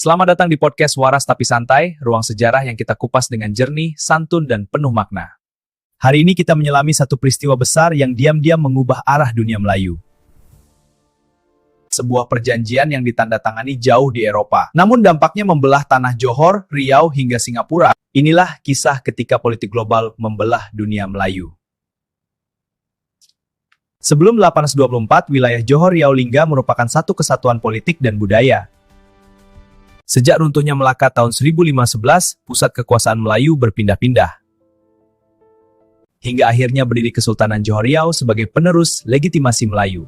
Selamat datang di podcast Waras Tapi Santai, ruang sejarah yang kita kupas dengan jernih, santun, dan penuh makna. Hari ini kita menyelami satu peristiwa besar yang diam-diam mengubah arah dunia Melayu. Sebuah perjanjian yang ditandatangani jauh di Eropa, namun dampaknya membelah tanah Johor, Riau, hingga Singapura. Inilah kisah ketika politik global membelah dunia Melayu. Sebelum 1824, wilayah Johor Riau Lingga merupakan satu kesatuan politik dan budaya. Sejak runtuhnya Melaka tahun 1511, pusat kekuasaan Melayu berpindah-pindah. Hingga akhirnya berdiri Kesultanan Johor Riau sebagai penerus legitimasi Melayu.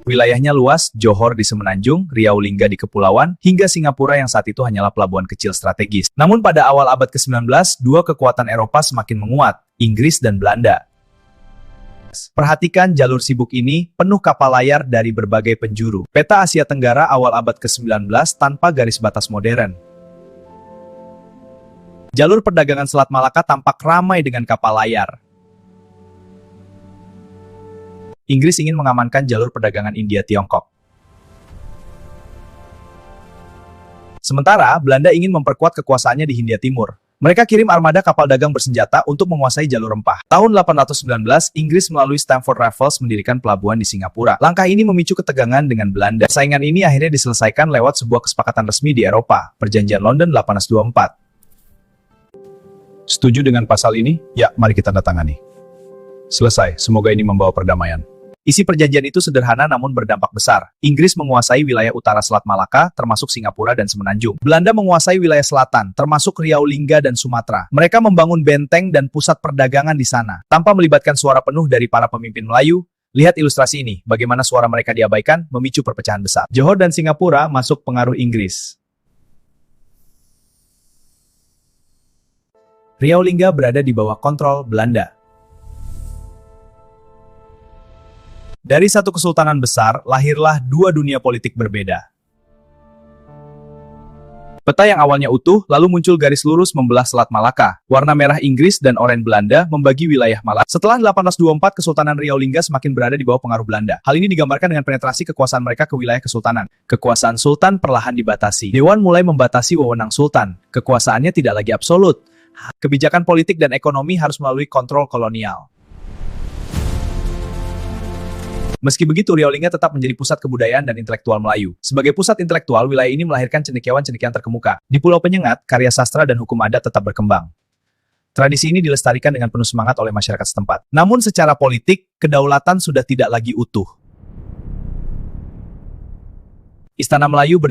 Wilayahnya luas, Johor di Semenanjung, Riau Lingga di Kepulauan, hingga Singapura yang saat itu hanyalah pelabuhan kecil strategis. Namun pada awal abad ke-19, dua kekuatan Eropa semakin menguat, Inggris dan Belanda. Perhatikan jalur sibuk ini, penuh kapal layar dari berbagai penjuru. Peta Asia Tenggara awal abad ke-19 tanpa garis batas modern. Jalur perdagangan Selat Malaka tampak ramai dengan kapal layar. Inggris ingin mengamankan jalur perdagangan India-Tiongkok. Sementara, Belanda ingin memperkuat kekuasaannya di Hindia Timur. Mereka kirim armada kapal dagang bersenjata untuk menguasai jalur rempah. Tahun 1819, Inggris melalui Stamford Raffles mendirikan pelabuhan di Singapura. Langkah ini memicu ketegangan dengan Belanda. Persaingan ini akhirnya diselesaikan lewat sebuah kesepakatan resmi di Eropa, Perjanjian London 1824. Setuju dengan pasal ini? Ya, mari kita tanda-tangani. Selesai, semoga ini membawa perdamaian. Isi perjanjian itu sederhana namun berdampak besar. Inggris menguasai wilayah utara Selat Malaka, termasuk Singapura dan Semenanjung. Belanda menguasai wilayah selatan, termasuk Riau Lingga dan Sumatera. Mereka membangun benteng dan pusat perdagangan di sana. Tanpa melibatkan suara penuh dari para pemimpin Melayu, lihat ilustrasi ini, bagaimana suara mereka diabaikan, memicu perpecahan besar. Johor dan Singapura masuk pengaruh Inggris. Riau Lingga berada di bawah kontrol Belanda. Dari satu kesultanan besar, lahirlah dua dunia politik berbeda. Peta yang awalnya utuh, lalu muncul garis lurus membelah Selat Malaka. Warna merah Inggris dan oranye Belanda membagi wilayah Malaka. Setelah 1824, Kesultanan Riau Lingga semakin berada di bawah pengaruh Belanda. Hal ini digambarkan dengan penetrasi kekuasaan mereka ke wilayah kesultanan. Kekuasaan sultan perlahan dibatasi. Dewan mulai membatasi wewenang sultan. Kekuasaannya tidak lagi absolut. Kebijakan politik dan ekonomi harus melalui kontrol kolonial. Meski begitu, Riau Lingga tetap menjadi pusat kebudayaan dan intelektual Melayu. Sebagai pusat intelektual, wilayah ini melahirkan cendekiawan-cendekiawan terkemuka. Di Pulau Penyengat, karya sastra dan hukum adat tetap berkembang. Tradisi ini dilestarikan dengan penuh semangat oleh masyarakat setempat. Namun secara politik, kedaulatan sudah tidak lagi utuh. Istana Melayu berdiri